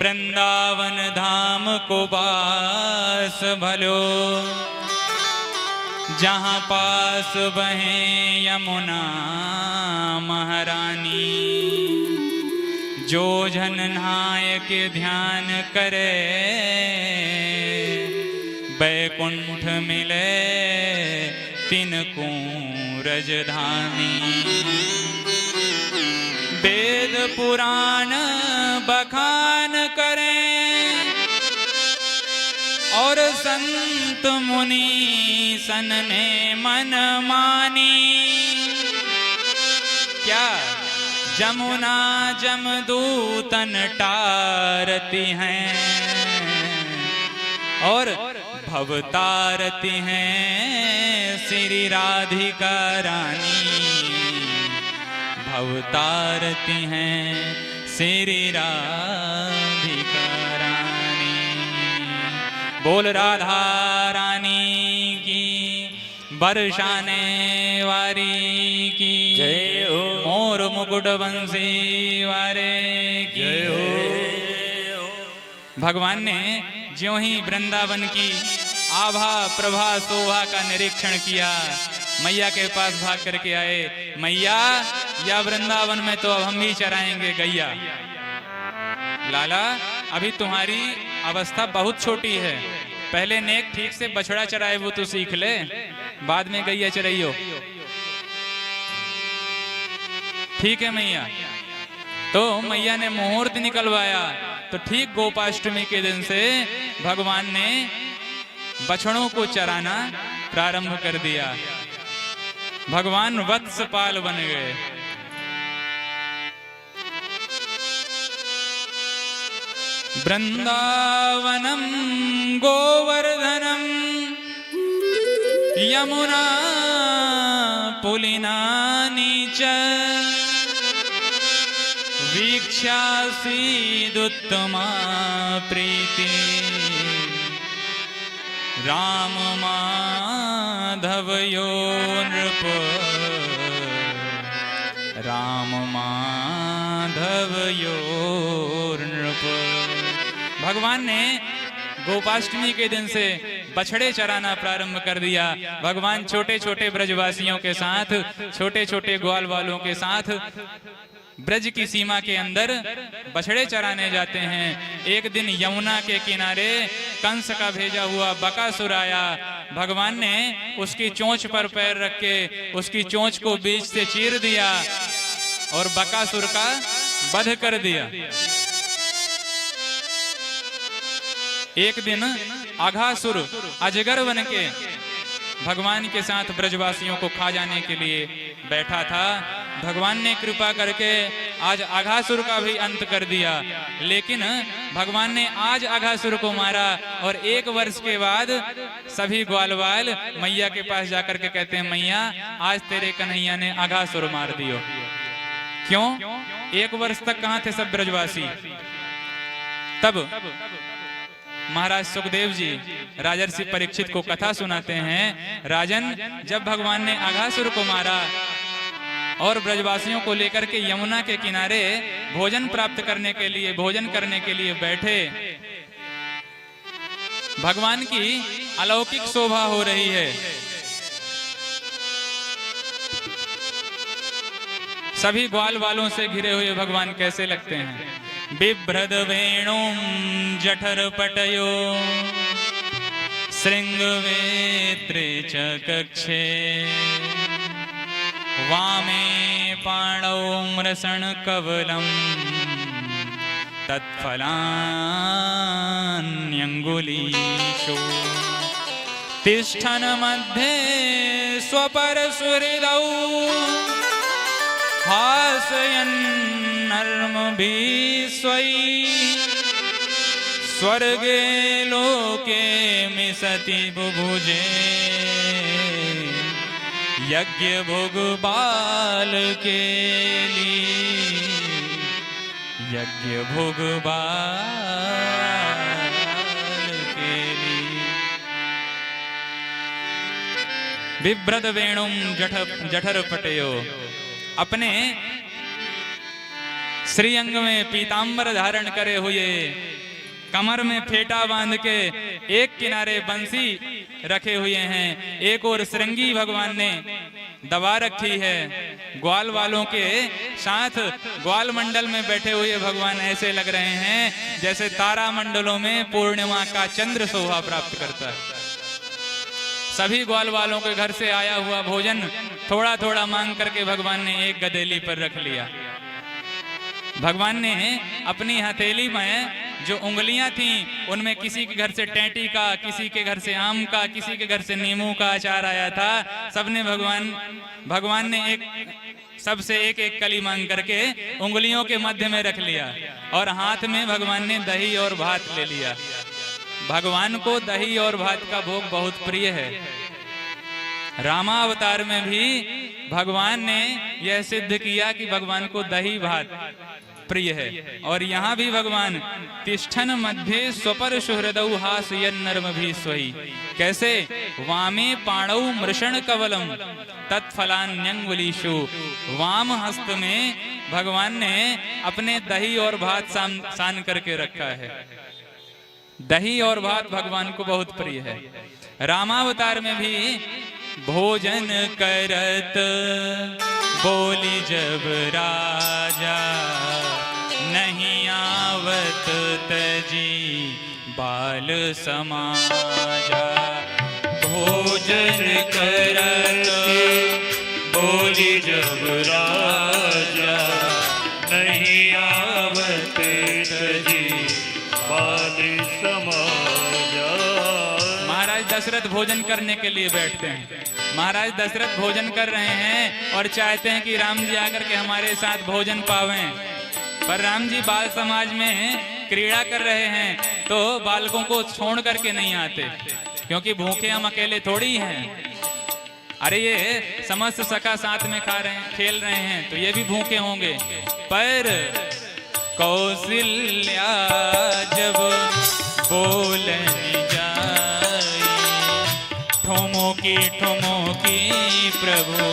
वृंदावन धाम को पास भलो, जहाँ पास बहे यमुना महारानी। जो जन नायक ध्यान करे, बैकुंठ मिले तिनको रजधानी। वेद पुराण बखान करें और संत मुनि सन ने मन मानी। क्या जमुना जमदूतन टारती हैं और भवतारती हैं श्री राधिका रानी। भवतारती हैं श्री राधिका रानी। बोल राधा रानी की, बरसाने वारी की जय हो। मोर मुकुट बंसी वारे की जय हो। भगवान ने ज्यों ही वृंदावन की आभा प्रभा शोभा का निरीक्षण किया, मैया के पास भाग करके आए। मैया, या वृंदावन में तो अब हम ही चराएंगे गैया। लाला, अभी तुम्हारी अवस्था बहुत छोटी है, पहले नेक ठीक से बछड़ा चराए वो तो सीख ले, बाद में गैया चराइयो। ठीक है मैया। तो मैया ने मुहूर्त निकलवाया, तो ठीक गोपाष्टमी के दिन से भगवान ने बछड़ों को चराना प्रारंभ कर दिया। भगवान वत्सपाल बन गए। वृंदावनम गोवर्धनम यमुना पुलिनानि च वीक्षासीदुत्तमा प्रीति। राम माधवयो नृप, राम माधवयो नृप। भगवान ने गोपाष्टमी के दिन से बछड़े चराना प्रारंभ कर दिया। भगवान छोटे छोटे ब्रजवासियों के साथ, छोटे छोटे ग्वाल वालों के साथ ब्रज की सीमा के अंदर बछड़े चराने जाते हैं। एक दिन यमुना के किनारे कंस का भेजा हुआ बकासुर आया। भगवान ने उसकी चोंच पर पैर रख के उसकी चोंच को बीच से चीर दिया और बकासुर का वध कर दिया। एक दिन अघासुर अजगर बन के भगवान के साथ ब्रजवासियों को खा जाने के लिए बैठा था। भगवान ने कृपा करके आज अघासुर का भी अंत कर दिया। लेकिन भगवान ने आज अघासुर को मारा और 1 वर्ष के बाद सभी ग्वालवाल मैया के पास जाकर के कहते हैं, मैया आज तेरे कन्हैया ने अघासुर मार दियो। क्यों? 1 वर्ष तक कहाँ थे सब ब्रजवासी? तब महाराज सुखदेव जी राजर्षि परीक्षित को कथा सुनाते हैं। राजन, जब भगवान ने अघासुर को मारा और ब्रजवासियों को लेकर के यमुना के किनारे भोजन प्राप्त करने के लिए, भोजन करने के लिए बैठे, भगवान की अलौकिक शोभा हो रही है। सभी ग्वाल वालों से घिरे हुए भगवान कैसे लगते हैं? बिभ्रद वेणुं जठर पटयो श्रृंगवेत्रे च कक्षे। वामे पाणौ मृषण कवलं तत्फलान्यंगुलीषु। तिष्ठन् मध्ये स्वपरसुहृदौ हासयन्नर्मभिः स्वैः। स्वर्गे लोके मिसति बुभुजे यज्ञ भोग बाल के लिए। यज्ञ भोग बाल के लिए। बिभ्रद वेणुम जठर पटयो। अपने श्रीअंग में पीतांबर धारण करे हुए कमर में फेटा बांध के एक किनारे बंसी रखे हुए हैं, एक और श्रृंगी भगवान ने दबा रखी है। ग्वाल वालों के साथ ग्वाल मंडल में बैठे हुए भगवान ऐसे लग रहे हैं जैसे तारा मंडलों में पूर्णिमा का चंद्र शोभा प्राप्त करता है। सभी ग्वाल वालों के घर से आया हुआ भोजन थोड़ा थोड़ा मांग करके भगवान ने एक गदेली पर रख लिया। भगवान ने अपनी हथेली में जो उंगलियां थीं उनमें किसी के घर से टेंटी का, किसी के घर से आम का, किसी के घर से नींबू का अचार आया था। सबने भगवान ने सबसे एक एक कली मांग करके उंगलियों के मध्य में रख लिया और हाथ में भगवान ने दही और भात ले लिया। भगवान को दही और भात का भोग बहुत प्रिय है। रामावतार में भी भगवान ने यह सिद्ध किया कि भगवान को दही भात प्रिय है। और यहाँ भी भगवान तिष्ठन मध्य स्वपर सुहृदौ हासयन् नर्म भी स्वही, कैसे वामे पाणौ मृषण कवलम तत्फलान्यंगुलीषु, वाम हस्त में भगवान ने अपने दही और भात सान करके रखा है। दही और भात भगवान को बहुत प्रिय है। रामावतार में भी भोजन करत बोली जब राजा, नहीं आवत तजी बाल समाजा। भोजन करत बोली जब राजा, नहीं आवत तजी बाल समाजा। महाराज दशरथ भोजन करने के लिए बैठते हैं। महाराज दशरथ भोजन कर रहे हैं और चाहते हैं कि राम जी आकर के हमारे साथ भोजन पावें, पर राम जी बाल समाज में क्रीड़ा कर रहे हैं तो बालकों को छोड़ करके नहीं आते, क्योंकि भूखे हम अकेले थोड़ी हैं। अरे ये समस्त सखा साथ में खा रहे हैं, खेल रहे हैं, तो ये भी भूखे होंगे। पर कौशल्या जब बोलनी जाई, ठुमुकी ठुमुकी प्रभु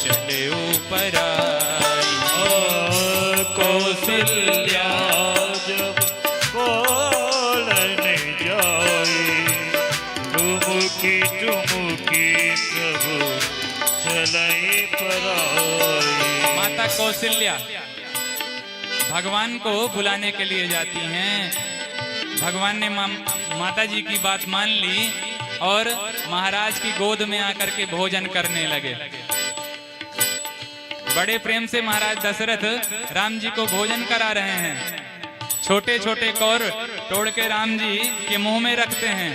चले ऊपर आई। कौशल्या जब बोलने जाई, ठुमुकी ठुमुकी प्रभु चले पर आई। माता कौशल्या भगवान को बुलाने के लिए जाती हैं। भगवान ने माता जी की बात मान ली और महाराज की गोद में आकर के भोजन करने लगे। बड़े प्रेम से महाराज दशरथ राम जी को भोजन करा रहे हैं। छोटे छोटे कौर तोड़ के राम जी के मुंह में रखते हैं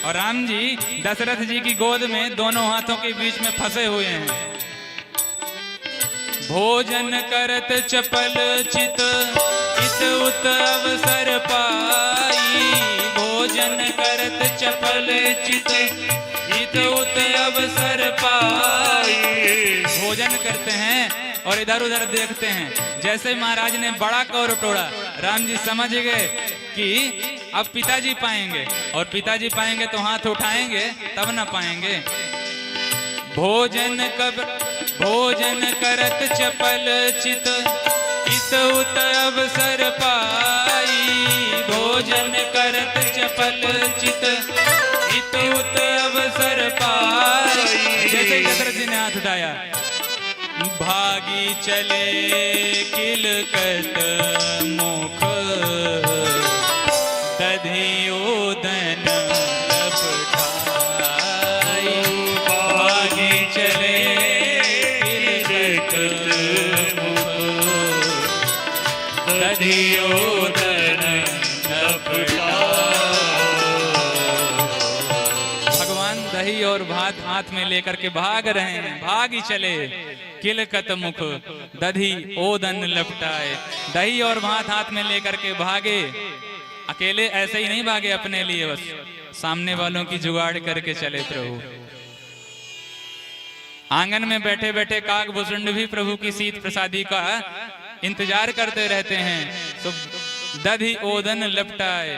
और राम जी दशरथ जी की गोद में दोनों हाथों के बीच में फंसे हुए हैं। भोजन करत चपल चित इत उत अवसर पाई, भोजन करत चपल चित इत उत अवसर पाई। भोजन करते हैं और इधर उधर देखते हैं। जैसे महाराज ने बड़ा कौर तोड़ा, राम जी समझ गए कि अब पिताजी पाएंगे, और पिताजी पाएंगे तो हाथ उठाएंगे तब न पाएंगे। भोजन करत चपल चित इत उत अवसर पाई, भोजन करत चपल चित इत उत अवसर पाई। जैसे ही दशरथ जी ने हाथ उठाया, भागी चले किलकत मुख दधियोदन लपटाई। भागी चले दधियोदन भगवान दही और भात हाथ में लेकर के भाग रहे हैं। भागी चले किलकत मुख दधी ओदन लपटाए। दही और भात हाथ में लेकर के भागे। अकेले ऐसे ही नहीं भागे अपने लिए, बस सामने वालों की जुगाड़ करके चले प्रभु। आंगन में बैठे बैठे काक भुसुंड भी प्रभु की शीत प्रसादी का इंतजार करते रहते हैं। तो दधी ओदन लपटाए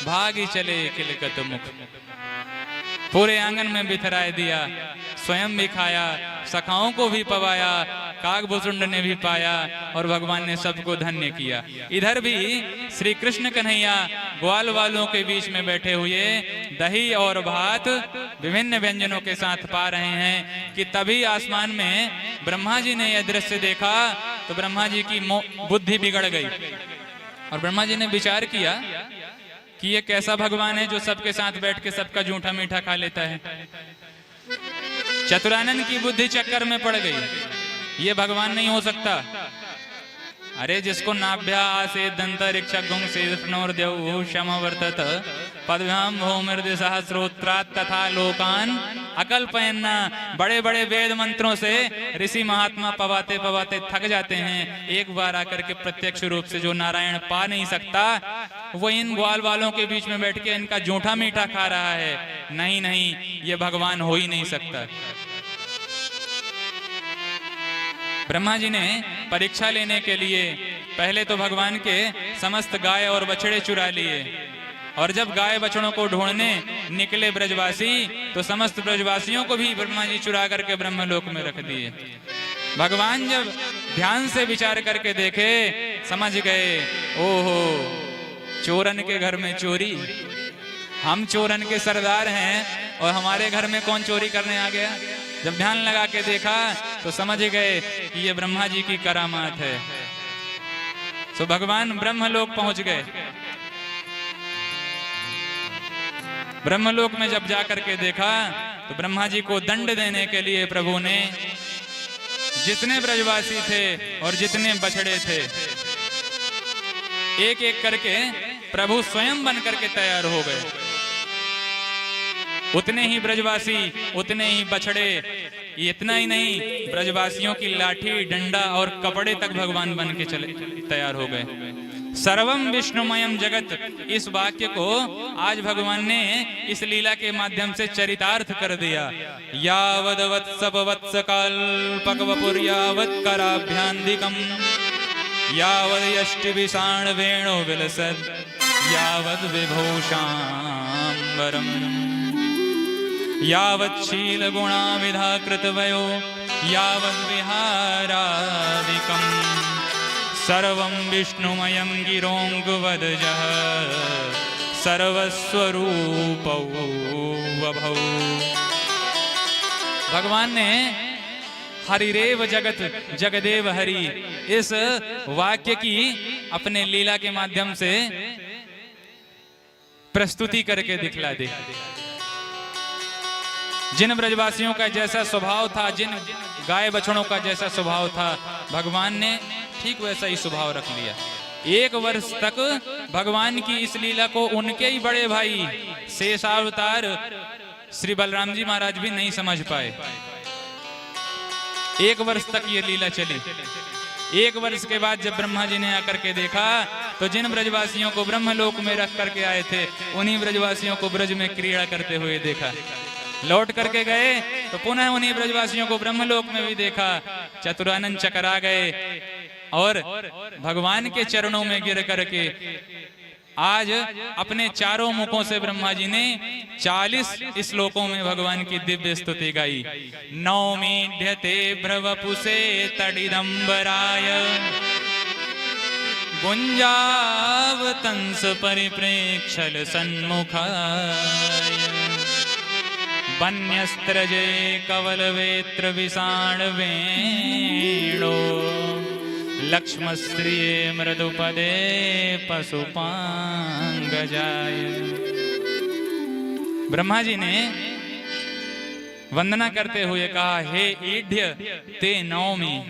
भागी चले किलकत मुख। पूरे आंगन में बिखराए दिया, स्वयं भी खाया, सखाओं को भी पवाया कागभूषुंड ने भी पाया और भगवान ने सबको धन्य किया। इधर भी श्री कृष्ण कन्हैया ग्वाल वालों के बीच में बैठे हुए दही और भात विभिन्न व्यंजनों के साथ पा रहे हैं कि तभी आसमान में ब्रह्मा जी ने यह दृश्य देखा तो ब्रह्मा जी की बुद्धि बिगड़ गई और ब्रह्मा जी ने विचार किया कि ये कैसा भगवान है जो सबके साथ बैठ के सबका जूठा मीठा खा लेता है। चतुरानन की बुद्धि चक्कर में पड़ गई, ये भगवान नहीं हो सकता। अरे जिसको नाभ्या आसे दंतरिक्ष गुंग से क्षम वर्तत पदभ्याम भूमिर्दि सहस्रोत्रात् तथा लोकान अकल्पयन्ना। बड़े बड़े वेद मंत्रों से ऋषि महात्मा पवाते पवाते थक जाते हैं, एक बार आकर के प्रत्यक्ष रूप से जो नारायण पा नहीं सकता वो इन ग्वाल वालों के बीच में बैठ के इनका जूठा मीठा खा रहा है। नहीं नहीं, ये भगवान हो ही नहीं सकता। ब्रह्मा जी ने परीक्षा लेने के लिए पहले तो भगवान के समस्त गाय और बछड़े चुरा लिए और जब गाय बछड़ों को ढूंढने निकले ब्रजवासी तो समस्त ब्रजवासियों को भी ब्रह्मा जी चुरा करके ब्रह्मलोक में रख दिए। भगवान जब ध्यान से विचार करके देखे समझ गए, ओहो चोरन के घर में चोरी, हम चोरन के सरदार हैं और हमारे घर में कौन चोरी करने आ गया। जब ध्यान लगा के देखा तो समझ गए कि ये ब्रह्मा जी की करामात है। तो भगवान ब्रह्मलोक पहुंच गए। ब्रह्मलोक में जब जाकर के देखा तो ब्रह्मा जी को दंड देने के लिए प्रभु ने जितने ब्रजवासी थे और जितने बछड़े थे एक एक करके प्रभु स्वयं बन करके तैयार हो गए। उतने ही ब्रजवासी, उतने ही बछड़े, इतना ही नहीं ब्रजवासियों की लाठी डंडा और कपड़े तक भगवान बन के चले तैयार हो गए। सर्वम विष्णुमयम जगत, इस वाक्य को आज भगवान ने इस लीला के माध्यम से चरितार्थ कर दिया। यावद वत्सप वत्स कल्पक वपुर यावत कराभ्यांधिकम यावद यष्टि विषाण वेणु विलसद यावद विभूषांबरम यावत् शील गुणा विधा कृतवयो यावद् विहारादिकं सर्वं विष्णुमयं गिरोङ्गवदजः सर्वस्वरूपौ वभौ। भगवान ने हरिरेव जगत जगदेव हरि इस वाक्य की अपने लीला के माध्यम से प्रस्तुति करके दिखला दी। जिन ब्रजवासियों का जैसा स्वभाव था, जिन गाय बछड़ों का जैसा स्वभाव था, भगवान ने ठीक वैसा ही स्वभाव रख लिया। 1 वर्ष तक भगवान की इस लीला को उनके ही बड़े भाई शेषावतार श्री बलराम जी महाराज भी नहीं समझ पाए। 1 वर्ष तक ये लीला चली। 1 वर्ष के बाद जब ब्रह्मा जी ने आकर के देखा तो जिन ब्रजवासियों को ब्रह्मलोक में रख करके आए थे उन्हीं ब्रजवासियों को ब्रज में क्रीड़ा करते हुए देखा। लौट करके गए तो पुनः उन्हीं ब्रजवासियों को ब्रह्मलोक में भी देखा। चतुरानन चकरा गए और भगवान के चरणों में गिर करके आज अपने चारों मुखों से ब्रह्मा जी ने 40 श्लोकों में भगवान की दिव्य स्तुति गाई। नौमीढ्यते भ्रवपुसे तडिदंबराय गुंजावतंस परिप्रेक्षल सन्मुखाय वन्यस्त्रजे कवलवेत्र विषाण वेणो लक्ष्मस्त्रिये मृदुपदे पशुपांगजाय। ब्रह्मा जी ने वंदना करते हुए कहा, हे ईढ्य ते नौमी,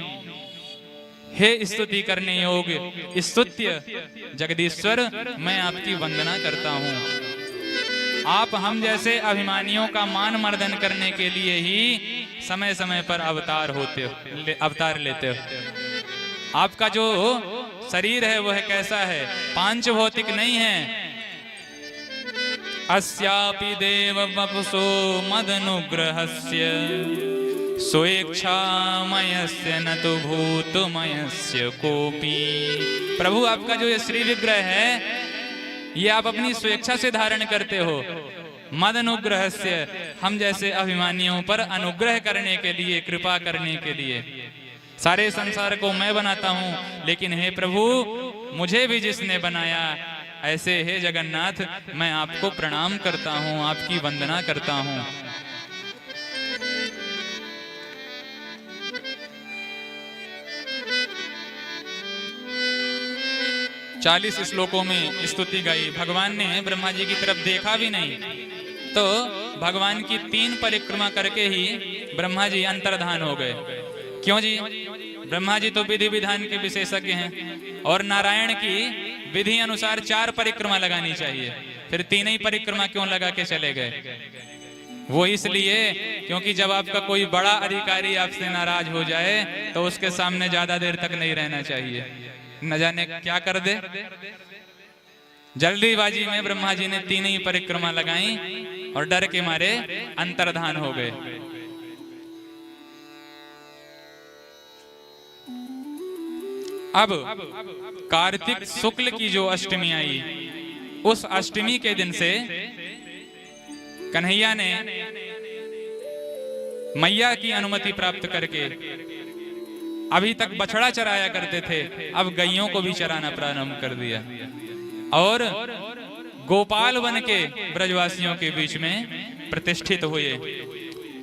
हे स्तुति करने योग्य स्तुत्य जगदीश्वर, मैं आपकी वंदना करता हूँ। आप हम जैसे अभिमानियों का मान मर्दन करने के लिए ही समय समय पर अवतार लेते हो। आपका जो शरीर है वह कैसा है, पांच भौतिक नहीं है। अस्यापि देव वपुसो मदनुग्रहस्य स्वेच्छामयस्य न तो भूतमयस्य कोपी। प्रभु आपका जो ये श्री विग्रह है ये आप अपनी स्वेच्छा से धारण करते हो। मद अनुग्रह से, हम जैसे अभिमानियों पर अनुग्रह करने के लिए, कृपा करने के लिए। सारे संसार को मैं बनाता हूं, लेकिन हे प्रभु मुझे भी जिसने बनाया, ऐसे हे जगन्नाथ मैं आपको प्रणाम करता हूं, आपकी वंदना करता हूं। चालीस श्लोकों में स्तुति गाई। भगवान ने ब्रह्मा जी की तरफ देखा भी नहीं, तो भगवान की 3 परिक्रमा करके ही ब्रह्मा जी अंतर्धान हो गए। क्यों जी? ब्रह्मा जी तो विधि विधान के विशेषज्ञ हैं, और नारायण की विधि अनुसार 4 परिक्रमा लगानी चाहिए, फिर 3 ही परिक्रमा क्यों लगा के चले गए? वो इसलिए क्योंकि जब आपका कोई बड़ा अधिकारी आपसे नाराज हो जाए तो उसके सामने ज्यादा देर तक नहीं रहना चाहिए, न जाने क्या कर दे। जल्दीबाजी में ब्रह्मा जी ने 3 ही परिक्रमा लगाई और डर के मारे अंतर्धान हो गए। अब कार्तिक शुक्ल की जो अष्टमी आई, उस अष्टमी के दिन से कन्हैया ने मैया की अनुमति प्राप्त करके, अभी तक बछड़ा चराया करते थे, अब गैयों को भी चराना प्रारंभ कर दिया और गोपाल बन के ब्रजवासियों के बीच में प्रतिष्ठित हुए।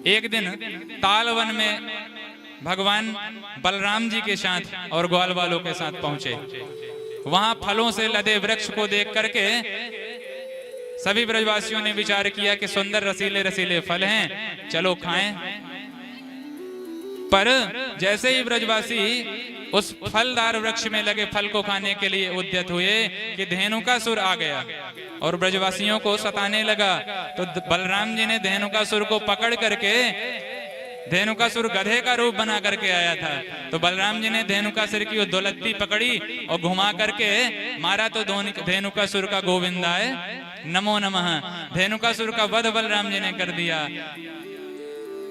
एक दिन ताल वन में भगवान बलराम जी के साथ और ग्वाल वालों के साथ पहुंचे। वहां फलों से लदे वृक्ष को देख करके सभी ब्रजवासियों ने विचार किया कि सुंदर रसीले रसीले फल हैं, चलो खाएं। पर जैसे ही ब्रजवासी उस फलदार वृक्ष में लगे फल को खाने के लिए उद्यत हुए कि धेनुकासुर आ गया और ब्रजवासियों को सताने लगा। तो बलराम जी ने धेनुकासुर को पकड़ करके, धेनुकासुर गधे का रूप बना करके आया था, तो बलराम जी ने धेनुकासुर की वो दोलत्ती पकड़ी और घुमा करके मारा, तो धेनुकासुर का गोविंदाय नमो नमः। धेनुकासुर का वध बलराम जी ने कर दिया।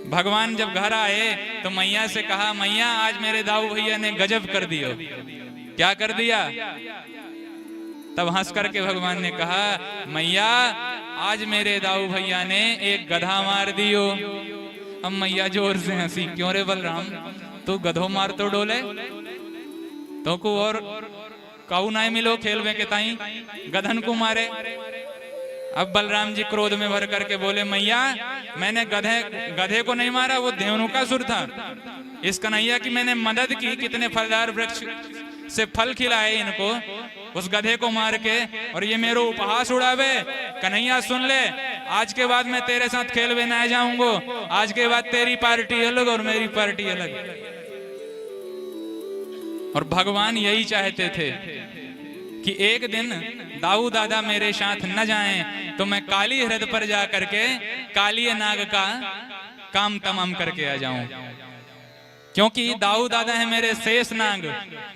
भगवान जब घर आए तो मैया से कहा, मैया आज मेरे दाऊ भैया ने गजब कर दियो। क्या कर दिया? तब हंस करके भगवान ने कहा, मैया आज मेरे दाऊ भैया ने एक गधा मार दियो। अब मैया जोर से हंसी, क्यों रे बलराम, तू गधो मार तो डोले, तो को और काऊ ना मिलो खेलवे के ताई गधन को मारे। अब बलराम जी क्रोध में भर करके बोले, मैया मैंने गधे को नहीं मारा, वो धेनुकासुर था। इस कन्हैया की मैंने मदद की, कितने फलदार वृक्ष से फल खिलाए इनको, उस गधे को मार के, और ये मेरो उपहास उड़ावे। कन्हैया सुन ले, आज के बाद मैं तेरे साथ खेलवे ना जाऊंगा, आज के बाद तेरी पार्टी अलग और मेरी पार्टी अलग। और भगवान यही चाहते थे कि एक दिन दाऊ दादा मेरे साथ न जाएं तो मैं काली हृदय पर जा करके काली नाग का काम तमाम करके आ जाऊं, क्योंकि दाऊ दादा है मेरे शेष नाग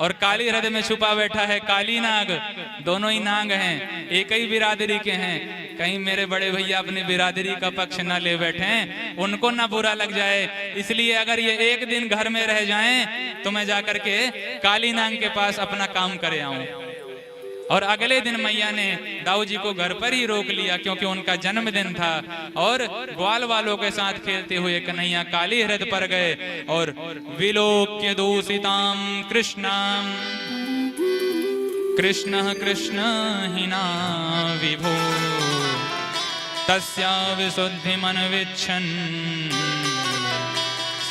और काली हृदय में छुपा बैठा है काली नाग। दोनों ही नाग हैं, एक ही बिरादरी के हैं। कहीं मेरे बड़े भैया अपनी बिरादरी का पक्ष न ले बैठे, उनको ना बुरा लग जाए, इसलिए अगर ये एक दिन घर में रह जाएं तो मैं जाकर के काली नाग के पास अपना काम करे आऊं। और अगले दिन मैया ने दाऊ जी को घर पर ही रोक लिया, क्योंकि उनका जन्मदिन था। और ग्वाल वालों के साथ खेलते हुए कन्हैया काली हृदय पर गए और विलोक्य दूषिताम कृष्णाम कृष्ण कृष्ण हिना विभो तस्या विशुद्धि मन विच्छन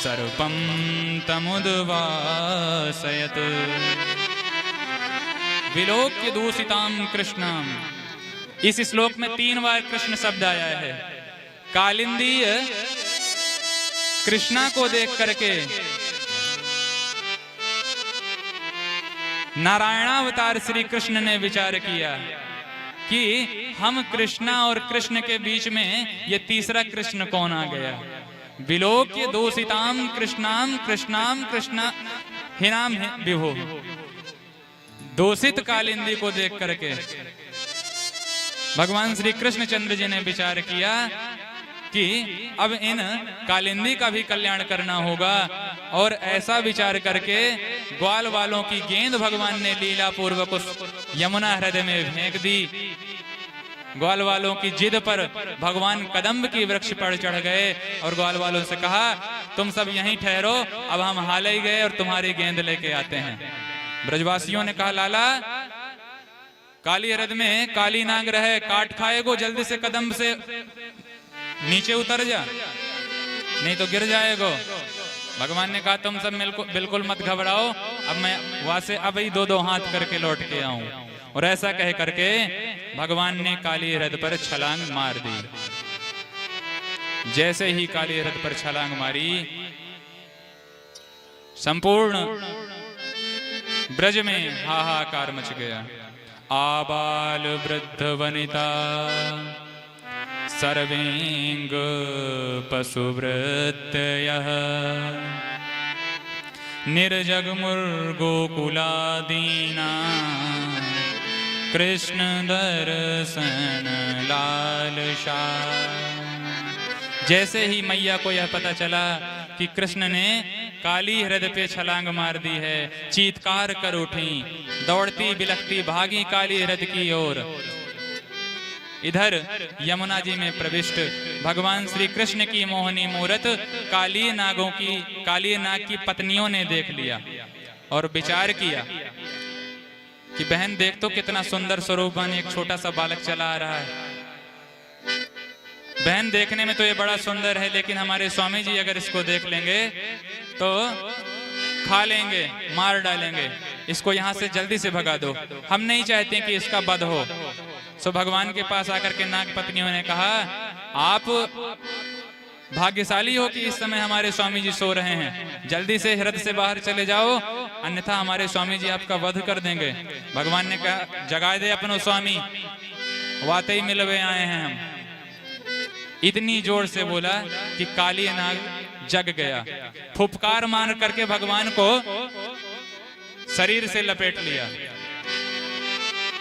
सर्पम तमुद्वासयत। विलोक्य दूषिताम कृष्णम, इस श्लोक में 3 बार कृष्ण शब्द आया है। कालिंदी कृष्णा को देख करके नारायणावतार श्री कृष्ण ने विचार किया कि हम कृष्णा और कृष्ण के बीच में ये तीसरा कृष्ण कौन आ गया। विलोक्य दूषिताम कृष्णाम कृष्णाम कृष्णा हिनाम विभो, दूषित कालिंदी को देख करके भगवान श्री कृष्णचंद्र जी ने विचार किया कि अब इन कालिंदी का भी कल्याण करना होगा। और ऐसा विचार करके ग्वाल वालों की गेंद भगवान ने लीला पूर्वक उस यमुना हृदय में फेंक दी। ग्वाल वालों की जिद पर भगवान कदम्ब की वृक्ष पर चढ़ गए और ग्वाल वालों से कहा, तुम सब यहीं ठहरो, अब हम हाल ही गए और तुम्हारी गेंद लेके आते हैं। ब्रजवासियों ने कहा, लाला काली हृद में काली नाग रहे, काट खाएगो, जल्दी से कदम से नीचे उतर जा, नहीं तो गिर जाएगो। भगवान ने कहा, तुम सब बिल्कुल मत घबराओ, अब मैं वहां से अब ही 2-2 हाथ करके लौट के आऊं। और ऐसा कह करके भगवान ने काली हृद पर छलांग मार दी। जैसे ही काली हृद पर छलांग मारी, संपूर्ण ब्रज में हाहाकार मच गया। आबाल वृद्ध वनिता सर्वेंग पशुवृत्तयः निर्जगमुर्गोकुलादीना कृष्ण दर्शन लालसा। जैसे ही मैया को यह पता चला कि कृष्ण ने काली हृद पे छलांग मार दी है, चीत्कार कर उठी, दौड़ती बिलखती भागी काली हृद की ओर। इधर यमुना जी में प्रविष्ट भगवान श्री कृष्ण की मोहनी मूरत काली नाग की पत्नियों ने देख लिया और विचार किया कि बहन देख तो कितना सुंदर स्वरूपवान एक छोटा सा बालक चला आ रहा है। बहन देखने में तो ये बड़ा सुंदर है, लेकिन हमारे स्वामी जी अगर इसको देख लेंगे तो खा लेंगे, मार डालेंगे, इसको यहाँ से जल्दी से भगा दो, हम नहीं चाहते कि इसका वध हो। सो भगवान के पास आकर के नाग पत्नियों ने कहा, आप भाग्यशाली हो कि इस समय हमारे स्वामी जी सो रहे हैं, जल्दी से हृद से बाहर चले जाओ, अन्यथा हमारे स्वामी जी आपका वध कर देंगे। भगवान ने कहा, जगा दे अपनो स्वामी, वाकई मिलवे आए हैं हम। इतनी जोर से बोला कि काली नाग जग गया, फुफकार मार करके भगवान को शरीर से लपेट लिया।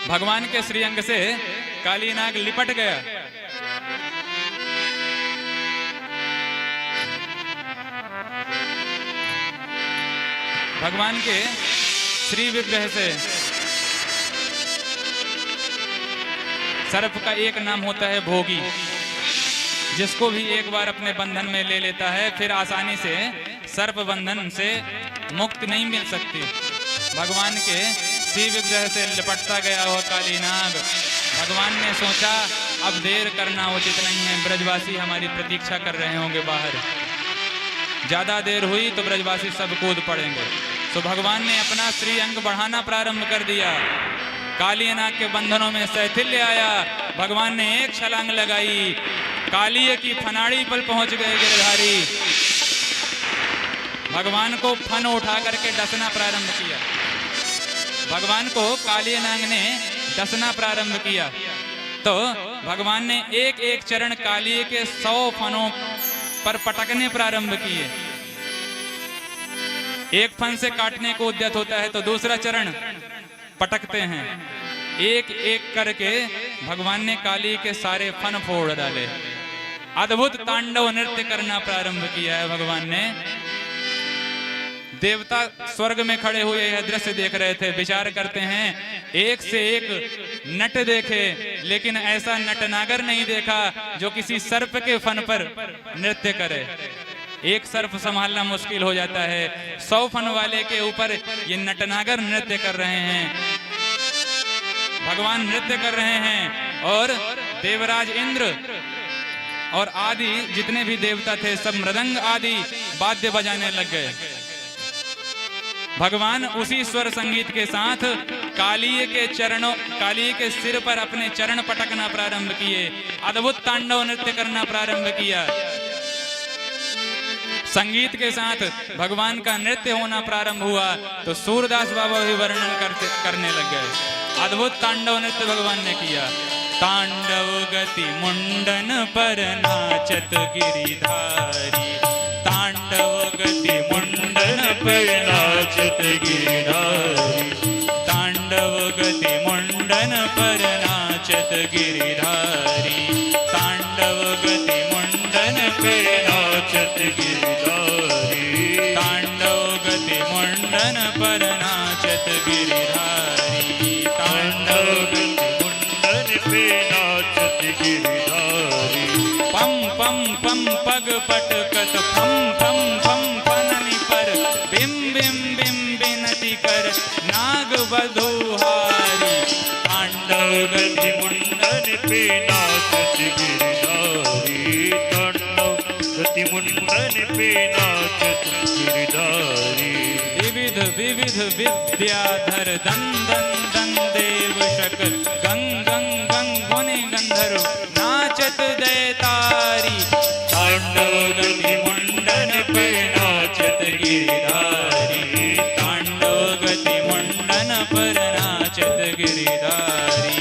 भगवान के श्रीअंग से काली नाग लिपट गया। भगवान के श्री विग्रह से सर्प का एक नाम होता है भोगी, जिसको भी एक बार अपने बंधन में ले लेता है फिर आसानी से सर्प बंधन से मुक्त नहीं मिल सकती। भगवान के श्री विग्रह से लिपटता गया हुआ काली नाग, भगवान ने सोचा अब देर करना उचित नहीं है, ब्रजवासी हमारी प्रतीक्षा कर रहे होंगे बाहर, ज्यादा देर हुई तो ब्रजवासी सब कूद पड़ेंगे। तो भगवान ने अपना श्री अंग बढ़ाना प्रारंभ कर दिया, काली नाग के बंधनों में शैथिल्य आया। भगवान ने एक छलांग लगाई, कालिये की फनाड़ी पर पहुंच गए गिरधारी। भगवान को फन उठा करके डसना प्रारंभ किया। भगवान को कालिये नाग ने डसना प्रारंभ किया तो भगवान ने एक एक चरण कालिये के 100 फनों पर पटकने प्रारंभ किए। एक फन से काटने को उद्यत होता है तो दूसरा चरण पटकते हैं। एक एक करके भगवान ने काली के सारे फन फोड़ डाले। अद्भुत तांडव नृत्य करना प्रारंभ किया है भगवान ने। देवता स्वर्ग में खड़े हुए यह दृश्य देख रहे थे, विचार करते हैं एक से एक नट देखे, लेकिन ऐसा नटनागर नहीं देखा जो किसी सर्प के फन पर नृत्य करे। एक सर्प संभालना मुश्किल हो जाता है, 100 फन वाले के ऊपर ये नटनागर नृत्य कर रहे हैं। भगवान नृत्य कर रहे हैं और देवराज इंद्र और आदि जितने भी देवता थे सब मृदंग आदि वाद्य बजाने लग गए। भगवान उसी स्वर संगीत के साथ कालिये के सिर पर अपने चरण पटकना प्रारंभ किए, अद्भुत तांडव नृत्य करना प्रारंभ किया। संगीत के साथ भगवान का नृत्य होना प्रारंभ हुआ तो सूरदास बाबा भी वर्णन करने लग गए। अद्भुत तांडव नृत्य भगवान ने किया। तांडव गति मुंडन पर नाचत गिरिधारी, तांडव गति मुंडन पर नाचत गिरिधारी, तांडव गति मुंडन पर नाचत गिरिधारी, तांडव गति मुंडन पर नाचत गिरिधारी, तांडव गति मुंडन पर नाचत गिरिधारी, तांडव गति नाचत गिरिधारी। पम पम पम पग पटकत फम फम फम नाचत गिरधारी तांडव गति मुंडन पे नाचत गिरधारी विविध विविध विद्याधर दं दं दं देव शकल गंग गंग गंग गुनि गंधर्व नाचत दैतारी तांडव गति मुंडन पे नाचत गिरधारी तांडव गति मुंडन पर नाचत गिरधारी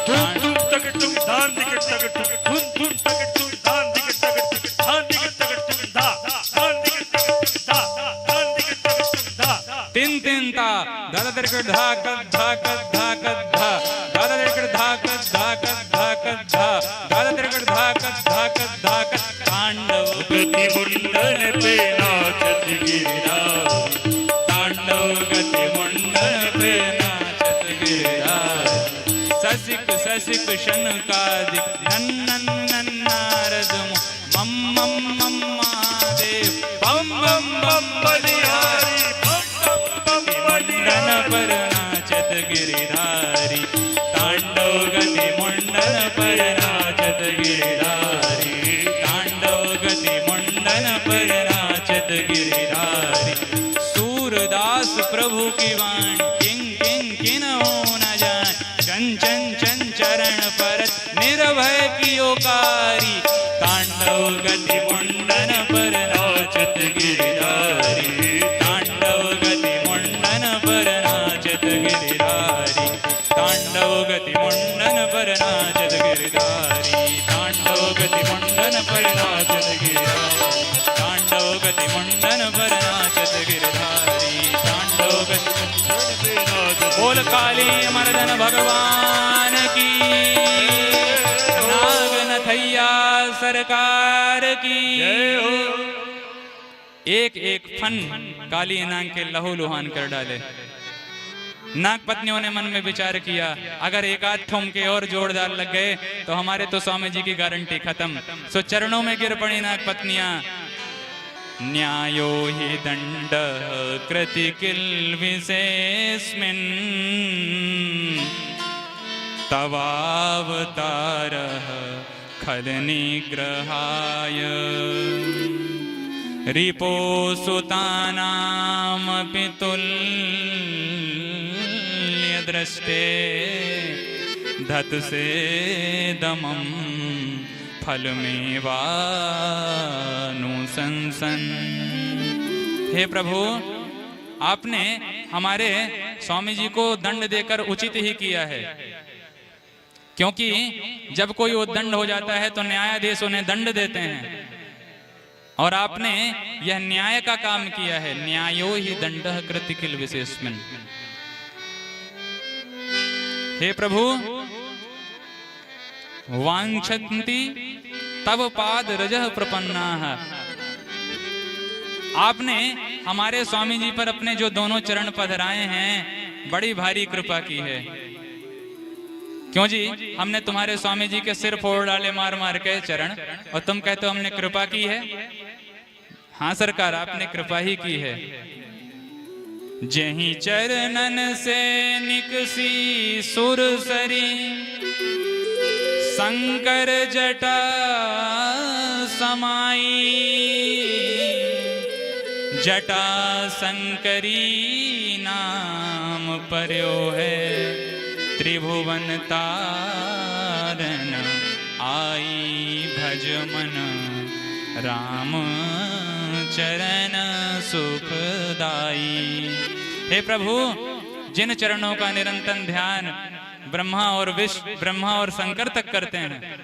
धुन धुन तक तुम धान दिख तक तुम धुन धुन तक तुम धान दिख तक तुम धान दिख तक तुम धा धान दिख तक तुम धा धान दिख तक तुम धा तीन तीन ता दादा तिरकट धाक धाक धाक धा दादा तिरकट धाक धाक धाक धा दादा तिरकट धाक धाक धाक तांडव गति मुंडन पे नाचत गिरधारी तांडव गति मुंडन पे नाचत गिरधारी ससिक ससिक शनकादिक नन्नन नन्नारद मम मम मम महादेव बम बम बम बलिहारी मुंडन पर नाचत गिरधारी तांडव गति मुंडन पर नाचत गिरधारी तांडव गति मुंडन पर नाचत गिरधारी सूरदास प्रभु की वाण किंग किंग किन हो न जान चन चन चन चरण परत निर्भय की ओकारी तांडव गति मुंडन पर नाचत गिरधारी तांडव गति मुंडन पर नाचत गिरधारी तांडव गति मुंडन पर नाचत गिरधारी तांडव गति मुंडन पर नाचत गिरधारी तांडव गति मुंडन पर नाचत गिरधारी तांडव गति मुंडन पे नाचत बोल काली मर्दन भगवान की नागनथैया सरकार की जय हो एक एक फन काली नाग के लहू लुहान कर डाले। नाग पत्नियों ने मन में विचार किया अगर एक आध ठुमके और जोरदार लग गए तो हमारे तो स्वामी जी की गारंटी खत्म। सो चरणों में गिर पड़ी नाग पत्नियां। न्यायो हि दंड कृति किल विशेषमिन् तवावतारः खल निग्रहाय रिपो सुतानामपि तुल्यदृष्टे धतसे दमं फलमेवानुशंसन। हे प्रभु, आपने हमारे स्वामी जी को दंड देकर उचित ही किया है, क्योंकि जब कोई उद्दंड हो जाता है तो न्यायाधीश उन्हें दंड देते हैं, और आपने यह न्याय का काम किया है। न्यायो ही दंडः कृति किल विशेषमिन्। हे प्रभु, वांछन्ति तव पाद रजः प्रपन्नाः। आपने हमारे स्वामी जी पर अपने जो दोनों चरण पधराए हैं, बड़ी भारी कृपा की है। क्यों जी, हमने तुम्हारे स्वामी जी के सिर फोड़ डाले मार मार के चरण, और तुम कहते हो हमने कृपा की है। हाँ सरकार, आपने कृपा ही की है। जहीं चरणन से निकसी सुरसरी, शंकर जटा समाई। जटा शंकरी नाम पर्यो है, त्रिभुवन तारन आई। भज मन राम चरण सुखदाई। हे प्रभु, जिन चरणों का निरंतर ध्यान ब्रह्मा और शंकर तक करते हैं,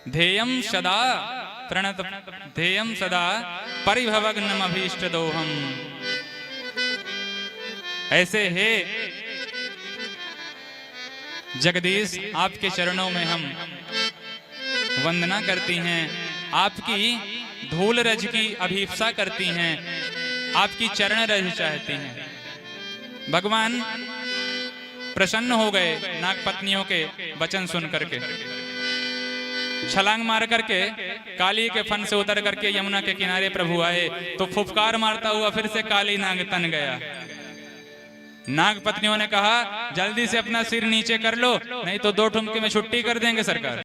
ध्येयम सदा प्रणत ध्येयम सदा परिभवग्नम अभीष्टदोहम। ऐसे हे जगदीश, आपके चरणों में हम वंदना करती हैं, आपकी धूल रज की अभीप्सा करती हैं, आपकी चरण रज चाहती हैं। भगवान प्रसन्न हो गए नाग पत्नियों के वचन सुन करके। छलांग मार करके काली के फन से उतर करके यमुना के किनारे प्रभु आए, तो फुफकार मारता हुआ फिर से काली नाग तन गया। नाग पत्नियों ने कहा जल्दी से अपना सिर नीचे कर लो, नहीं तो 2 ठुमके में छुट्टी कर देंगे सरकार।